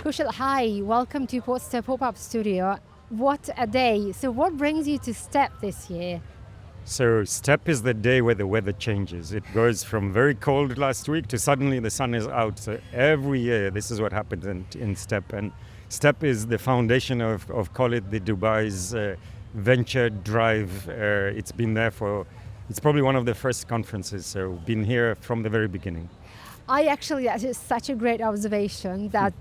Kushal, hi, welcome to Poddster Pop-Up Studio. What a day. So what brings you to STEP this year? So STEP is the day where the weather changes. It goes from very cold last week to suddenly the sun is out. So every year this is what happens in STEP. And STEP is the foundation of call it the Dubai's venture drive. It's been there it's probably one of the first conferences. So been here from the very beginning. That is such a great observation that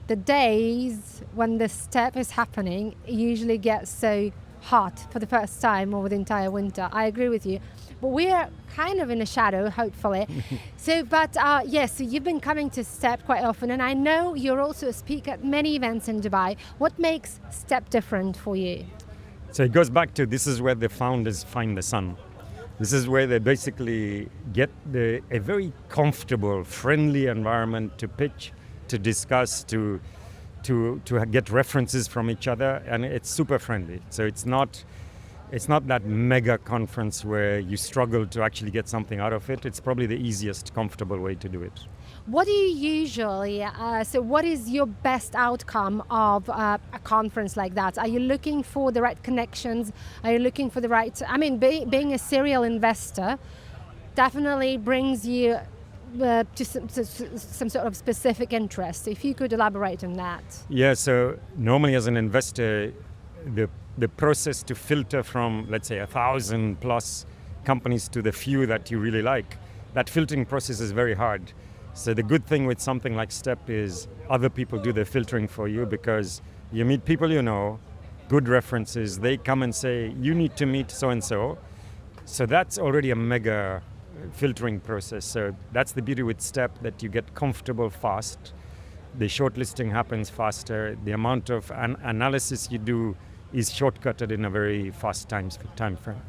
the days when the STEP is happening usually get so hot for the first time over the entire winter. I agree with you. But we're kind of in a shadow, hopefully. So you've been coming to STEP quite often, and I know you're also a speaker at many events in Dubai. What makes STEP different for you? So it goes back to this is where the founders find the sun. This is where they basically get a very comfortable, friendly environment to pitch, to discuss, to get references from each other, and it's super friendly. So it's not that mega conference where you struggle to actually get something out of it. It's probably the easiest, comfortable way to do it. What do you usually, what is your best outcome of a conference like that? Are you looking for the right connections? Are you looking for the right, being a serial investor definitely brings you to some sort of specific interest. If you could elaborate on that. Yeah, so normally as an investor, the process to filter from, let's say, 1,000 plus companies to the few that you really like, that filtering process is very hard. So the good thing with something like STEP is other people do the filtering for you because you meet people you know, good references, they come and say, you need to meet so-and-so. So that's already a mega filtering process. So that's the beauty with STEP, that you get comfortable fast. The shortlisting happens faster. The amount of analysis you do is shortcutted in a very fast time frame.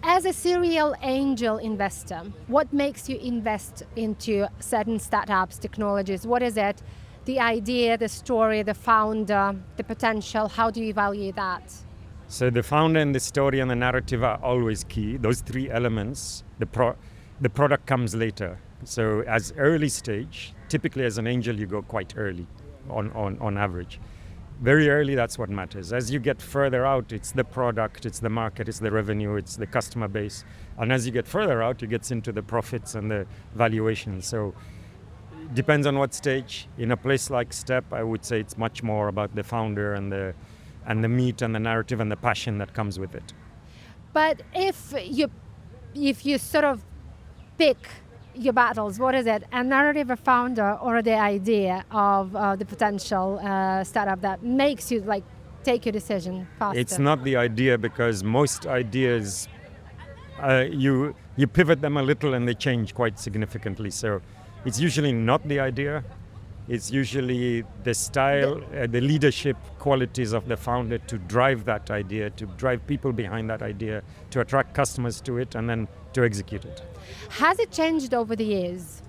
As a serial angel investor, what makes you invest into certain startups, technologies? What is it? The idea, the story, the founder, the potential, how do you evaluate that? So the founder and the story and the narrative are always key. Those three elements, the product comes later. So as early stage, typically as an angel, you go quite early on average. Very early, that's what matters. As you get further out, it's the product, it's the market, it's the revenue, it's the customer base. And as you get further out, you get into the profits and the valuation. So it depends on what stage. In a place like STEP, I would say it's much more about the founder and the meat and the narrative and the passion that comes with it. But if you sort of pick your battles, what is it? A narrative, a founder, or the idea of the potential startup that makes you take your decision faster? It's not the idea, because most ideas, you pivot them a little and they change quite significantly. So it's usually not the idea. It's usually the style, the leadership qualities of the founder to drive that idea, to drive people behind that idea, to attract customers to it, and then to execute it. Has it changed over the years?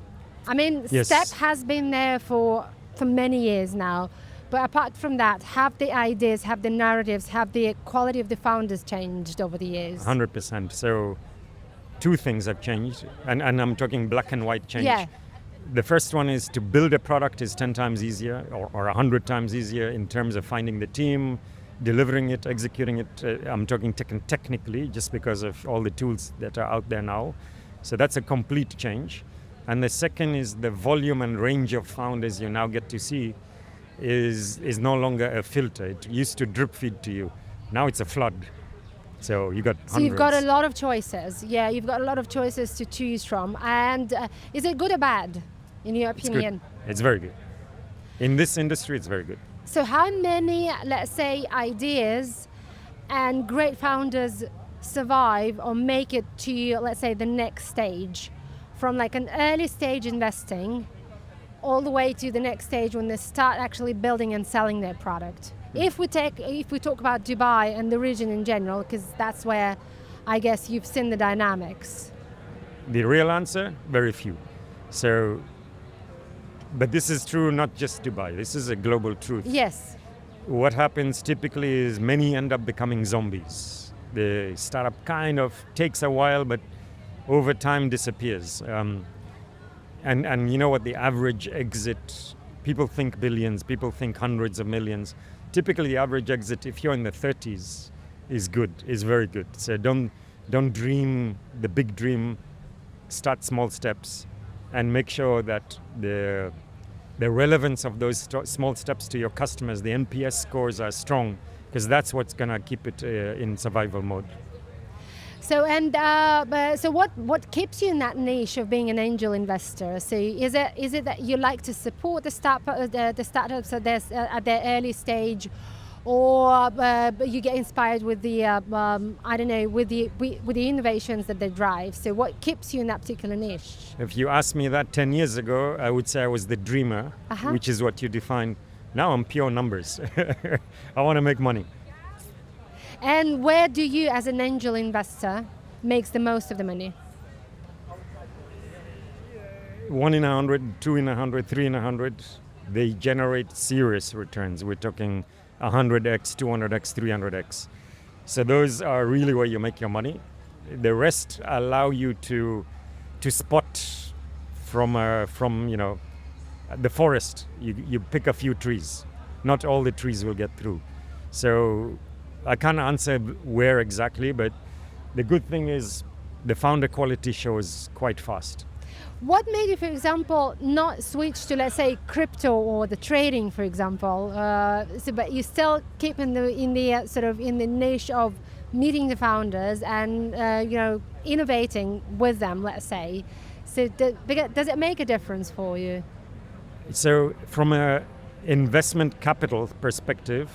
Yes. STEP has been there for many years now. But apart from that, have the ideas, have the narratives, have the quality of the founders changed over the years? 100%. So two things have changed, and I'm talking black and white change. Yeah. The first one is to build a product is 10 times easier or 100 times easier in terms of finding the team, delivering it, executing it. I'm talking technically, just because of all the tools that are out there now. So that's a complete change. And the second is the volume and range of founders you now get to see is no longer a filter. It used to drip feed to you. Now it's a flood. So you got hundreds. So you've got a lot of choices. Yeah, you've got a lot of choices to choose from. And is it good or bad, in your opinion? It's very good. In this industry, it's very good. So how many, let's say, ideas and great founders survive or make it to, let's say, the next stage, from an early stage investing all the way to the next stage when they start actually building and selling their product? If we talk about Dubai and the region in general, because that's where I guess you've seen the dynamics. The real answer, very few. So, but this is true not just Dubai. This is a global truth. Yes. What happens typically is many end up becoming zombies. The startup kind of takes a while, but over time disappears. And you know what, the average exit People think billions, people think hundreds of millions. Typically, the average exit, if you're in the 30s, is good, is very good. So don't dream the big dream. Start small steps, and make sure that the relevance of those small steps to your customers, the NPS scores are strong, because that's what's gonna keep it in survival mode. So so what keeps you in that niche of being an angel investor? So is it that you like to support the startups at their early stage, or you get inspired with the with the innovations that they drive? So what keeps you in that particular niche? If you asked me that 10 years ago, I would say I was the dreamer, which is what you define. Now I'm pure numbers. I want to make money. And where do you, as an angel investor, makes the most of the money? 1 in 100, 2 in 100, 3 in 100, they generate serious returns. We're talking 100x, 200x, 300x. So those are really where you make your money. The rest allow you to spot from the forest. You pick a few trees. Not all the trees will get through. So I can't answer where exactly, but the good thing is the founder quality shows quite fast. What made you, for example, not switch to, let's say, crypto or the trading, for example? But you still keep in the niche of meeting the founders and innovating with them, let's say. So does it make a difference for you? So from a investment capital perspective,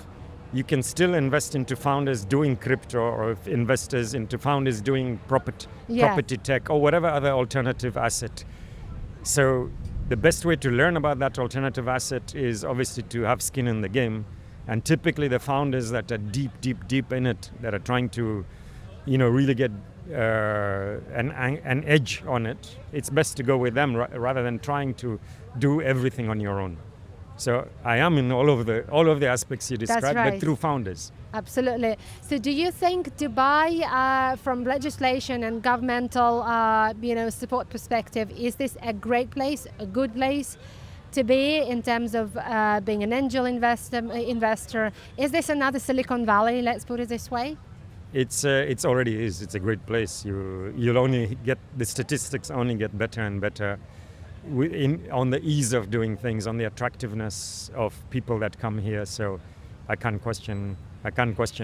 you can still invest into founders doing crypto, or investors into founders doing property tech, or whatever other alternative asset. So the best way to learn about that alternative asset is obviously to have skin in the game. And typically the founders that are deep in it, that are trying to, really get an edge on it, it's best to go with them rather than trying to do everything on your own. So I am in all of the aspects you described, right. But through founders. Absolutely. So do you think Dubai, from legislation and governmental, support perspective, is this a great place, a good place to be in terms of being an angel investor? Is this another Silicon Valley? Let's put it this way. It's already is. It's a great place. You'll only get the statistics only get better and better. On the ease of doing things, on the attractiveness of people that come here, so I can't question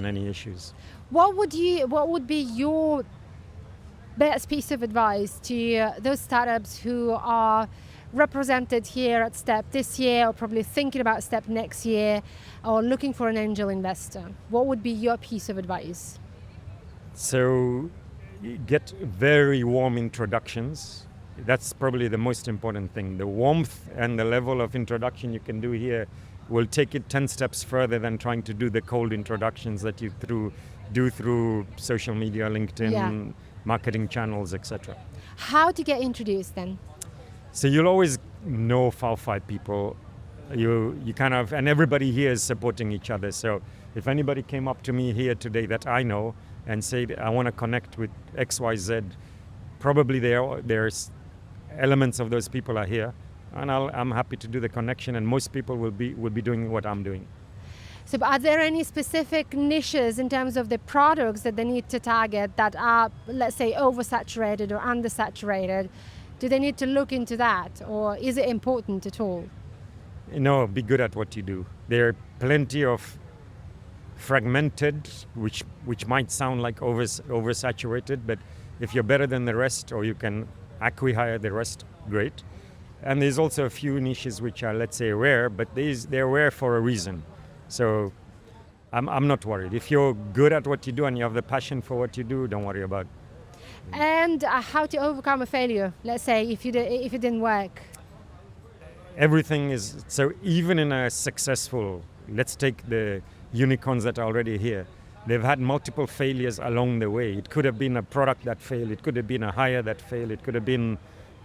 any issues. What would be your best piece of advice to those startups who are represented here at STEP this year, or probably thinking about STEP next year, or looking for an angel investor? What would be your piece of advice? So get very warm introductions. That's probably the most important thing. The warmth and the level of introduction you can do here will take it 10 steps further than trying to do the cold introductions that you do through social media, LinkedIn, marketing channels, etc. How to get introduced then? So you'll always know 4-5 people. You kind of, and everybody here is supporting each other. So if anybody came up to me here today that I know and said, I want to connect with XYZ, probably there's elements of those people are here, and I'm happy to do the connection, and most people will be doing what I'm doing. So are there any specific niches in terms of the products that they need to target that are, let's say, oversaturated or undersaturated? Do they need to look into that, or is it important at all? No, be good at what you do. There are plenty of fragmented, which might sound like oversaturated, but if you're better than the rest, or you can acquire the rest, great. And there's also a few niches which are, let's say, rare, but they're rare for a reason. So I'm not worried. If you're good at what you do and you have the passion for what you do, don't worry about it. And how to overcome a failure, let's say, if it didn't work? Everything is, so even in a successful, let's take the unicorns that are already here. They've had multiple failures along the way. It could have been a product that failed. It could have been a hire that failed. It could have been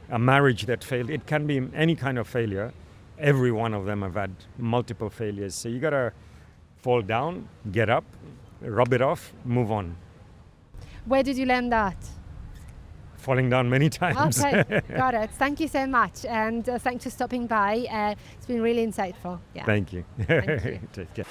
a marriage that failed. It can be any kind of failure. Every one of them have had multiple failures. So you got to fall down, get up, rub it off, move on. Where did you learn that? falling down many times. Okay, got it. Thank you so much, and thanks for stopping by. It's been really insightful. Yeah. Thank you. Thank you. Take care.